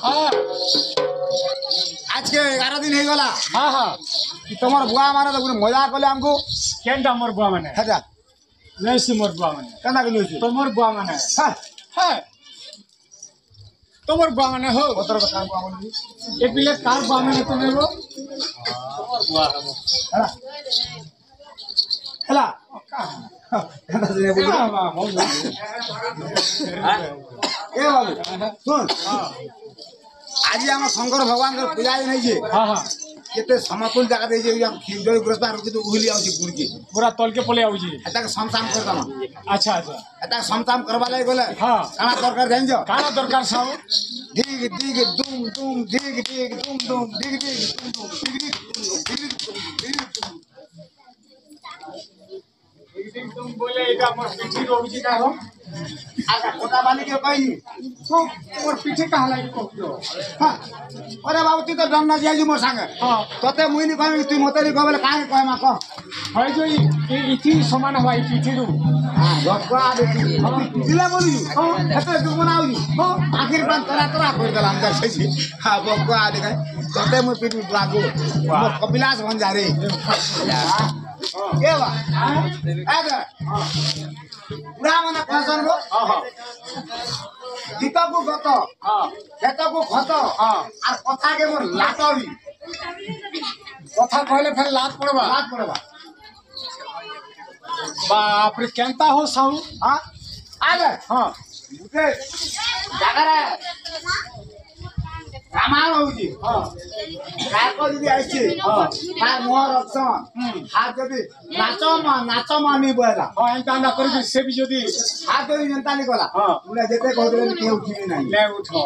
हां आज के 11 दिन हे गला हां हां कि तमर बुआ माने तो मजा कले हमको केनटा मोर बुआ माने हेटा नहीं से मोर बुआ माने केना गेलो छी तो मोर बुआ माने हां हां तो मोर बुआ माने हो पत्र का काम को बोली ए पिले कार बुआ माने तमे वो बुआ हेला हेला केना से बोली ए बाबू सुन आज हम शंकर भगवान के पूजा नहीं छे हां हां केते समतुल जगह दे जे हम खिजोई ग्रस्ता रुकी तो उहली आउची गुड़ के पूरा तल के पले आउजी एता के समसाम कर दमा अच्छा अच्छा एता समसाम करबा lai गले हां काना दरकार जान जो काना दरकार साउ दिग दिग दुम दुम दिग दिग दुम दुम दिग दिग दुम दुम दिग दिग तुम बोले एटा मोर पीठी रोजी का हो आगा कोटा बाली के कहि तो मोर पीठी कहा लागी कोक्यो हां अरे बाबू तू तो डरना जाई मोर संगे हां तते मुई नि कहबे तू मतरी कहबे काहे कह मा कह है जो इथि समान हवाई पीठी रु हां भगवा देखि जिला बोली हां एते तू बनाउजी हां आखिर बार तरा तरा कर देला अंदर से हां भगवा देखे तते मुई पीठी लागो मोर कपिलास बन जा रे के बा आगे पूरा मने फसन गो हां हां गीत को गत हां खेत को खत हां आ कथा के मोर लाटवी कथा कहले फिर लात पड़बा लाट पड़बा बाप रे केनता हो साउ हां आगे हां उते जागरा रामायण होउजी हां काय को जदी आइछि हां तार मोहर अक्षर हाथ जदी नाच मानी बोला हां एंता ना करी से भी जदी हाथ जदी जनता नि गला हां तुला जेते कहदले के उठिबे नाही ले उठो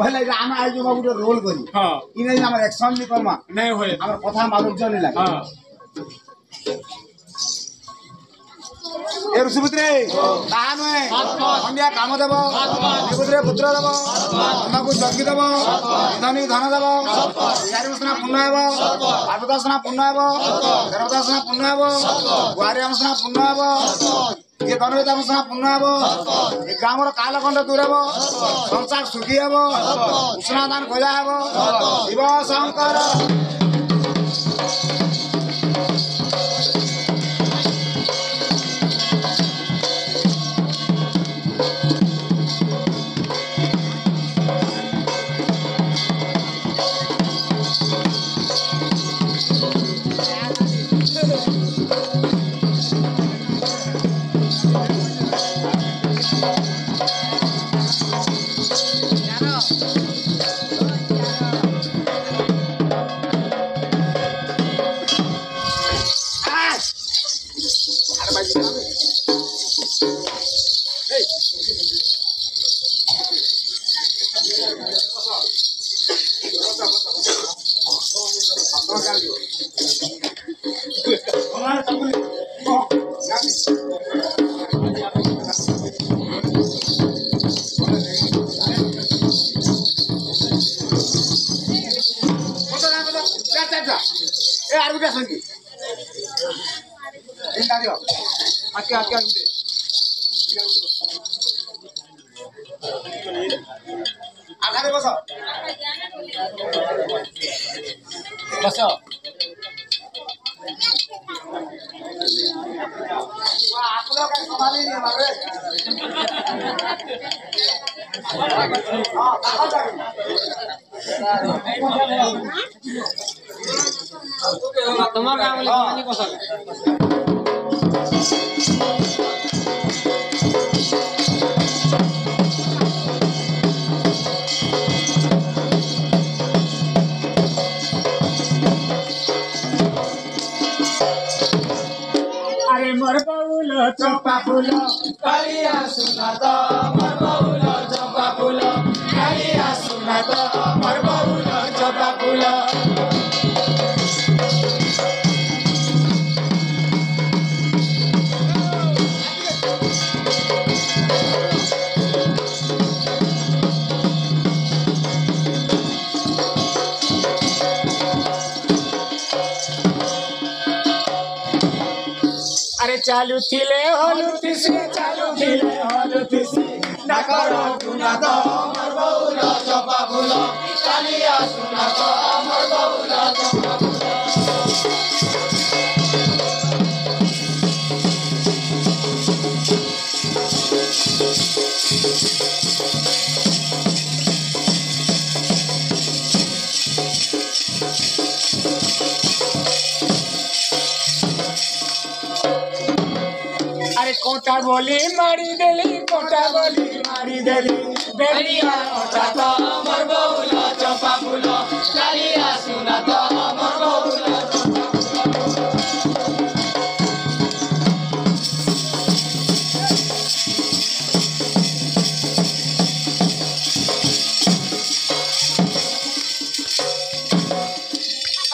भले राम आइजो बाबू रोल करी हां इने हमर एक्शन नि करमा नहीं होए हमर कथा मालूम चले लागे हां ए ऋषिपुत्रे दान है संध्या काम देव ऋषिपुत्रे पुत्र देव अम्मा को जगी देव धनी धन देव चारि मसना पुण्य हेब आठदशना पुण्य हेब तेरदशना पुण्य हेब गुआरी मसना पुण्य हेब ये धनवेता मसना पुण्य हेब ए ग्रामर कालखंड दूर हेब संसार सुखी हेब उष्णा दान खोजा हेब शिव शंकर ए आरगुटा संगी इन दादियो आके आके आके आखारे बस बस आप लोग का संभाली नहीं हमारे हां कहां जाएंगे तुम्हारा काम नहीं को सके अरे मोर बाउल चंपा फूल कालिया सुनात मोर बाउल चंपा फूल कालिया सुनात मोर बाउल चंपा फूल अरे चालू थिले होलु तिसी चालू थिले होलु तिसी ডাকর গুণাত মোর বউল চম্পা ফুল কালিয়া সুনাত মোর বউল চম্পা ফুল अरे कोटा बोली मारी देली कोटा बोली मारी देली बेलिया कोटा तो मोर बउल चंपा फूल कालिया सुना तो मोर बउल चंपा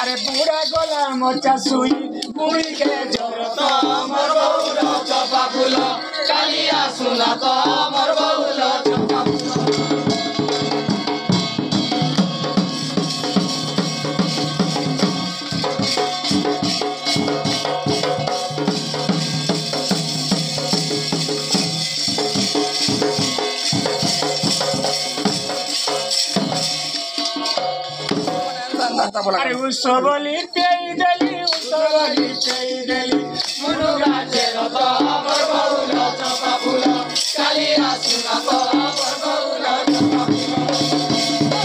अरे बूढ़ा गोला मोचा सुई बुढ़ी के जरूरत मोर बउल चंपा फूल कालिया सुना तो मोर बउल चंपा फूल अरे उसबली पेई देली मुनुगा चेरो तो मोर बउल चंपा फूल कालिया सुना तो मोर बउल चंपा फूल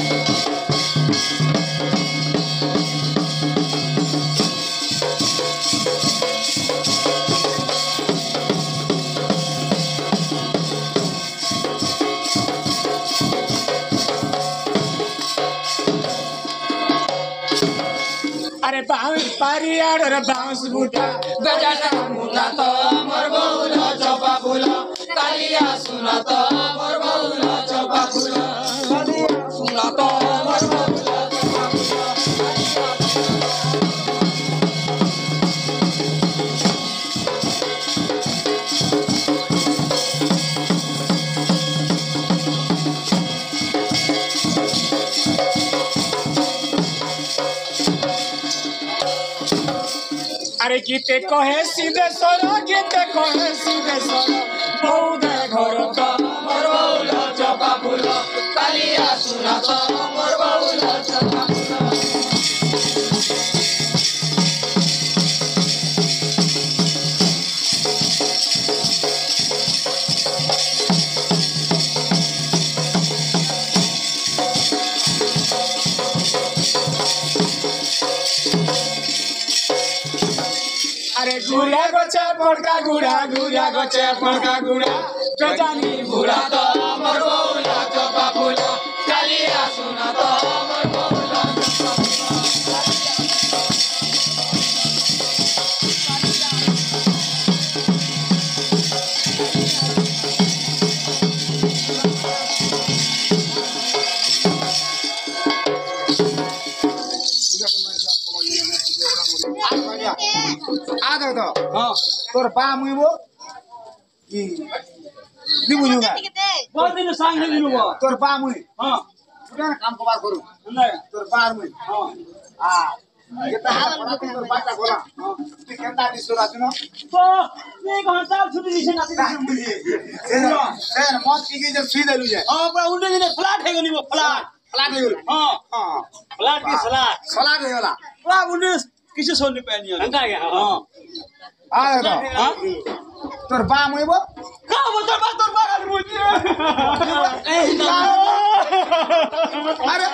अरे पारियार रे बांस बूटा गजाना मुला तो मोर बउल चंपा फूल कालिया सुना तो मोर बउल चंपा फूल कालिया सुना तो मोर बउल चंपा फूल अरे गीते कहे सीधे सर गीते कहे सीधे सर बौद घर तो मोर बउल चंपा फूल कालिया सुना तो मोर बउल चंपा फूल अरे गुड़ा गोचे पड़का गुड़ा गुड़ा गोचे पड़का गुड़ा गजानी बुढ़ा तो मोर बउल चंपा फूल कालिया सुना तो मोर बउल चंपा आ दो तो हां तोर बा मुइबो की नी बुझुगा बहुत दिन सांग है दिनु तोर बा मुइ हां पुरा काम को बात करू नहीं तोर बा मुइ हां आ ये तो हाथ बड़ा तोर बाटा बोला तू केंता दिसो रातनो तो ये घंटा छुट्टी दिसे नाती सेन मत की जे सुई देलु जे हां पर उन्ने दिने फ्लैट है गनी वो फ्लैट फ्लैट हो गेल हां हां फ्लैट की सलाह सलाह दे होला वाह उन्ने किसे सोने पहनी है अंगा गया हां आ दो हां तोर बा मुइबो का तोर बा गाली मुझे अरे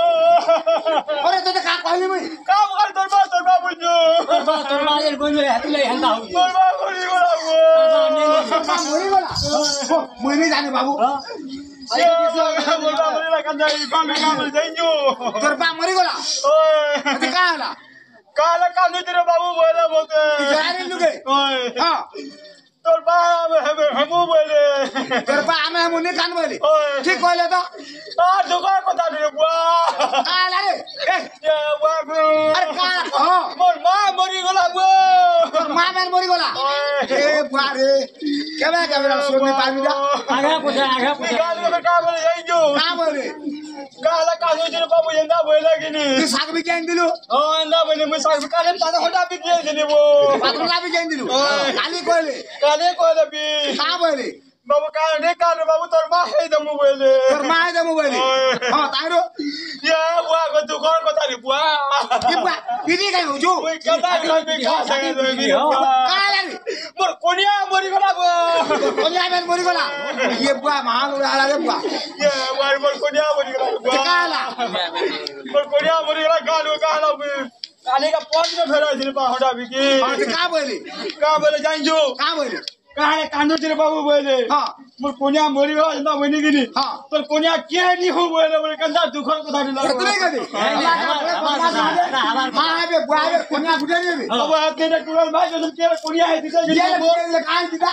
अरे तो का कहली मुई काम कर तोर बा मुझे तोर बा ये बोल हातले हंदा हो तोर बा गोली गोला मुई बोला मुई नहीं जाने बाबू तोर बा मरी गला अते का होला काला काम नहीं तेरे बाबू बोला बोलते जाने लुगे हां तोर बा हमू बोले तोर बा हमें हम नहीं कान बोली ठीक कहले तो आ दुकान को दा रे बुआ का ला रे ए ये बाबू अरे का हां मोर मां मरी गला बुआ तोर मां मैन मरी गला ए बुआ रे केबे सोने पाबी जा आगे पूछे गाली में का बोले जाई जो का बोले काला काजू जिन बाबू एंदा बोले कि नी तू शाग भी केन दिलु ओ एंदा बोले मैं साग काले ताजा होटा भी किए दिनी वो पातला भी केन दिलु काली कोइले काले कोले भी का बोले बाबू काले काले बाबू तोर मा है दमु बोले तोर माय दे मोबाइल हां तारो या बुआ को तू कौन को तारी बुआ की बुआ किदी काई होजु ओए कदा घर में खा सके तो भी काला रे मोर कोनिया मरी गला बुआ कोनिया में मरी गला ये बुआ महान उड़ा रे बुआ ये मोर कोनिया मरी गला बुआ काला मोर कोनिया मरी गला काला काले का पॉज में फेरा दिल पा होटा भी की हां का बोले जाइन जो का बोले काले कांदो जिन बाबू बोले हां मोर कोनिया मरी गला ना बनी गिनी हां तो कोनिया के नहीं हो बोले कंदा दुखर को दाडी ला कितने का दे हां बे बुआ बे कोनिया गुडे रे अब आते ने टुरल भाई जो के कोनिया है दिता ये ले कान दिदा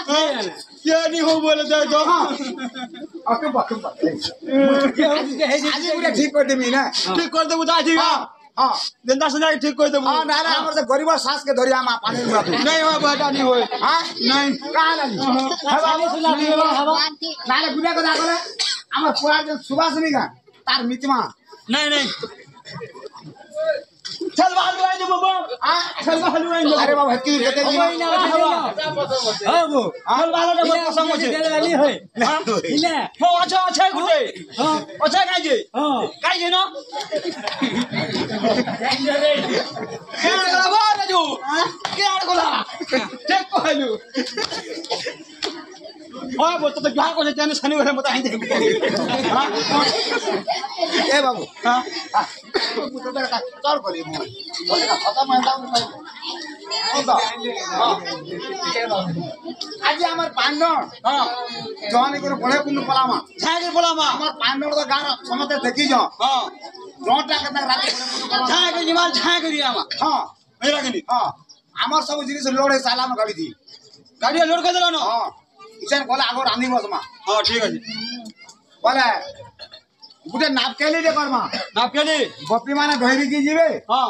ये नहीं हो बोले दे दो अके बक आज पूरा ठीक कर देमी ना ठीक कर दे उदा जी हां हां गंदा सजा के ठीक कर दे हां ना ना हमर से गरीब सास के धरिया मा पानी में नहीं हो बेटा नहीं हो हां नहीं कहां लागी हवा सुना दी हवा नाले गुडे को दाखले हमर पूरा जो सुभाषनी का तार मितमा नहीं नहीं चल बाहर ले जो बाबा हां चल बाहर ले अरे बाबा हत्ती कहते जी हां वो चल बाहर ले बाबा समझ दे वाली है हां ले हो अच्छा गुडे हां अच्छा काई जे हां काई जे ना क्या गला राजू क्या गला ठीक कहलू ओए बोल तो क्या को जाने शनि वाले बता दे हां ए बाबू हां तोर कोली मो बोले का खत्म है होता आज हमर पांडव हां जवानी को बड़े कुंड पलामा छागे बोला मा हमर पांडव तो गाना समते देखी जो हां रोटा के तक रात छागे निमाल छागे रिया मा हां मेरा गनी हां हमर सब जिनिस लोड है साला में गाड़ी थी गाड़ी लोड कर देला ना हां इसन बोला आगो रानी बसमा हां ठीक है बोले गुटे नाप के लिए करमा ना केली बपी माने धैरी की जीवे हां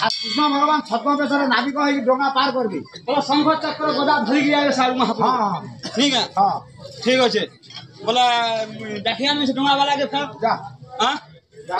आ कृष्ण भगवान छत्म पे सर नाविक होई डोंगा पार करबी बोला शंख चक्र गदा धरि गया साल में हां ठीक है हां ठीक है बोला डाकिया में से डोंगा वाला के था जा हां जा